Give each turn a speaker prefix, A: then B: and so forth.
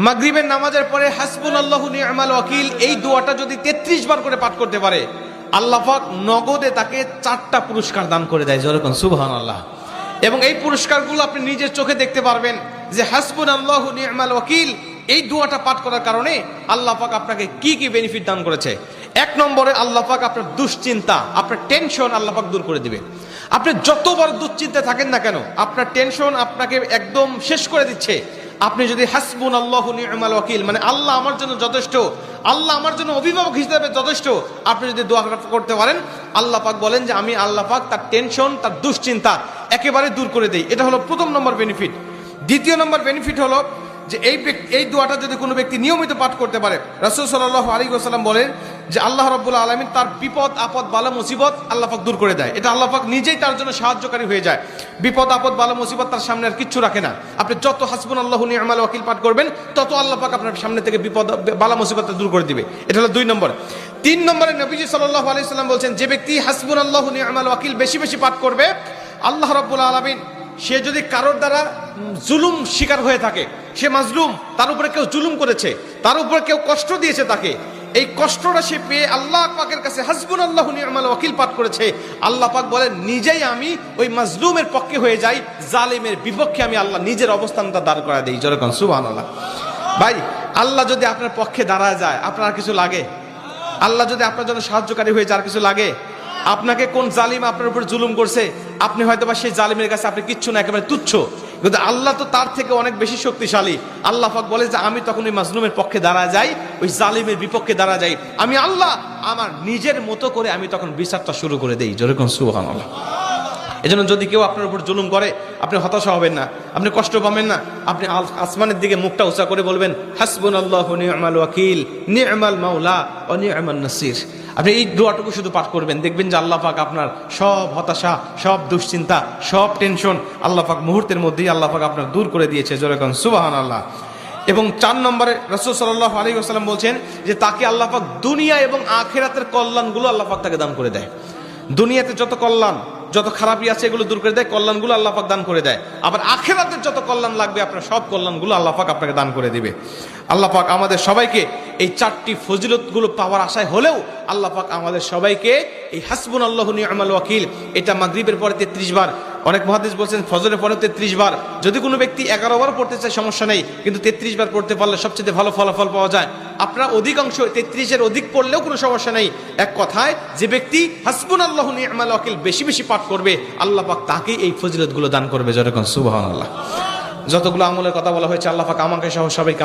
A: মাগরিবের নামাজের পরে হাসবুনাল্লাহু নি'মাল ওয়াকিল এই দোয়াটা যদি 33 বার করে পাঠ করতে পারে, আল্লাহ পাক নগদে তাকে 4টা পুরস্কার দান করে দেয়। যেরকম সুবহানাল্লাহ। এবং এই পুরস্কারগুলো আপনি নিজের চোখে দেখতে পারবেন যে হাসবুনাল্লাহু নি'মাল ওয়াকিল এই দোয়াটা পাঠ করার কারণে আল্লাহ পাক আপনাকে কি কি বেনিফিট দান করেছে। 1 নম্বরে আল্লাহ পাক আপনার দুশ্চিন্তা, আপনার টেনশন আল্লাহ পাক দূর করে দিবে। আপনি যত বড় দুশ্চিন্তায় থাকেন না কেন, আপনার টেনশন আপনাকে একদম শেষ করে দিচ্ছে। আপনি যদি হাসবুনাল্লাহু নি'মাল ওয়াকিল মানে আল্লাহ আমার জন্য যথেষ্ট, আল্লাহ আমার জন্য অভিভাবক হিসেবে যথেষ্ট, আপনি যদি দোয়া করতে পারেন, আল্লাহ পাক বলেন যে আমি আল্লাহ পাক তার টেনশন, তার দুশ্চিন্তা একেবারে দূর করে দেই। এটা হলো প্রথম নম্বর বেনিফিট। দ্বিতীয় নম্বর বেনিফিট হলো যে এই দোয়াটা যদি কোনো ব্যক্তি নিয়মিত পাঠ করতে পারে, রাসূল সাল্লাল্লাহু আলাইহি ওয়াসাল্লাম বলেন যে আল্লাহ রাব্বুল আলামিন তার বিপদ আপদ বালা মুসিবত আল্লাহ পাক দূর করে দেয়। এটা আল্লাহ পাক নিজেই তার জন্য সাহায্যকারী হয়ে যায়। বিপদ আপদ বালা মুসিবত তার সামনে আর কিচ্ছু রাখে না। আপনি যত হাসবুনাল্লাহু নি'মাল ওয়াকিল পাঠ করবেন, তত আল্লাহ পাক আপনার সামনে থেকে বিপদ বালা মুসিবত দূর করে দিবে। এটা হলো 2 নম্বর। 3 নম্বরে নবীজি সাল্লাল্লাহু আলাইহি ওয়াসাল্লাম বলছেন, যে ব্যক্তি হাসবুনাল্লাহু নি'মাল ওয়াকিল বেশি বেশি পাঠ করবে, আল্লাহ রাব্বুল আলামিন সে যদি কারোর দ্বারা জুলুম শিকার হয়ে থাকে, সে মাজলুম, তার উপরে কেউ জুলুম করেছে, তার উপরে কেউ কষ্ট দিয়েছে, তাকে এই কষ্টটা সে পেয়ে আল্লাহ পাকের কাছে হাসবুনাল্লাহু নি'মাল ওয়াকিল পাঠ করেছে, আল্লাহ পাক বলেন নিজেই আমি ওই মাজলুমের পক্ষে হয়ে যাই, জালেমের বিপক্ষে আমি আল্লাহ নিজের অবস্থানটা দাঁড় করা দেই। যেরকম সুবহানাল্লাহ। ভাই, আল্লাহ যদি আপনার পক্ষে দাঁড়ায় যায়, আপনার কিছু লাগে? আল্লাহ যদি আপনার জন্য সাহায্যকারী হয়ে যায়, আর কিছু লাগে? আপনাকে কোন জালিম আপনার উপর জুলুম করছে, আপনি হয়তো বা সেই জালিমের কাছে আপনি কিচ্ছু না, একেবারে তুচ্ছ, কিন্তু আল্লাহ তো তার থেকে অনেক বেশি শক্তিশালী। আল্লাহ পাক বলে যে আমি তখন ওই মাজলুমের পক্ষে দাঁড়া যাই, ওই জালিমের বিপক্ষে দাঁড়া যাই, আমি আল্লাহ আমার নিজের মতো করে আমি তখন বিচারটা শুরু করে দেই। যেরকম সুবহানাল্লাহ। এজন্য যদি কেউ আপনার উপর জুলুম করে, আপনি হতাশা হবেন না, আপনি কষ্ট পাবেন না, আপনি আসমানের দিকে মুখটা উঁচা করে বলবেন হাসবুনাল্লাহু নি'মাল ওয়াকিল নি'মাল মাওলা ওয়া নি'মান নাসির। আপনি এই দোয়াটুকু শুধু পাঠ করবেন, দেখবেন যে আল্লাহ পাক আপনার সব হতাশা, সব দুশ্চিন্তা, সব টেনশন আল্লাহ পাক মুহূর্তের মধ্যেই আল্লাহ পাক আপনার দূর করে দিয়েছে। যেরকম সুবহানাল্লাহ। এবং 4 নম্বরে রাসূল সাল্লাল্লাহু আলাইহি ওয়াসাল্লাম বলছেন যে তাকে আল্লাহ পাক দুনিয়া এবং আখিরাতের কল্যাণগুলো আল্লাহ পাক তাকে দান করে দেয়। দুনিয়াতে যত কল্যাণ, যত খারাপই আছে এগুলো দূর করে দেয়, কল্যাণগুলো আল্লাহ পাক দান করে দেয়। আবার আখিরাতের যত কল্যাণ লাগবে আপনার সব কল্যাণগুলো আল্লাহ পাক আপনাকে দান করে দিবে। আল্লাহ পাক আমাদের সবাইকে এই 4টি ফজিলতগুলো পাওয়ার আশায় হলেও আল্লাহ পাক আমাদের সবাইকে এই হাসবুনাল্লাহু নি'মাল ওয়াকিল এটা মাগরিবের পরে 33 বার, অনেক মুহাদ্দিস বলছেন ফজরের পরে 33 বার, যদি কোনো ব্যক্তি 11 বার পড়তে চায় সমস্যা নেই, কিন্তু 33 বার পড়তে পারলে সবচেয়ে ভালো ফলাফল পাওয়া যায়। আপনারা অধিকাংশ 33-এর অধিক পড়লেও কোনো সমস্যা নেই। এক কথায় যে ব্যক্তি হাসবুনাল্লাহু নি'মাল ওয়াকিল বেশি বেশি পাঠ করবে, আল্লাহ পাক তাকেই এই ফজিলতগুলো দান করবে। যেরকম সুবহানাল্লাহ। যতগুলো আমলের কথা বলা হয়েছে আল্লাহ পাক আমাকে সহ সবাইকে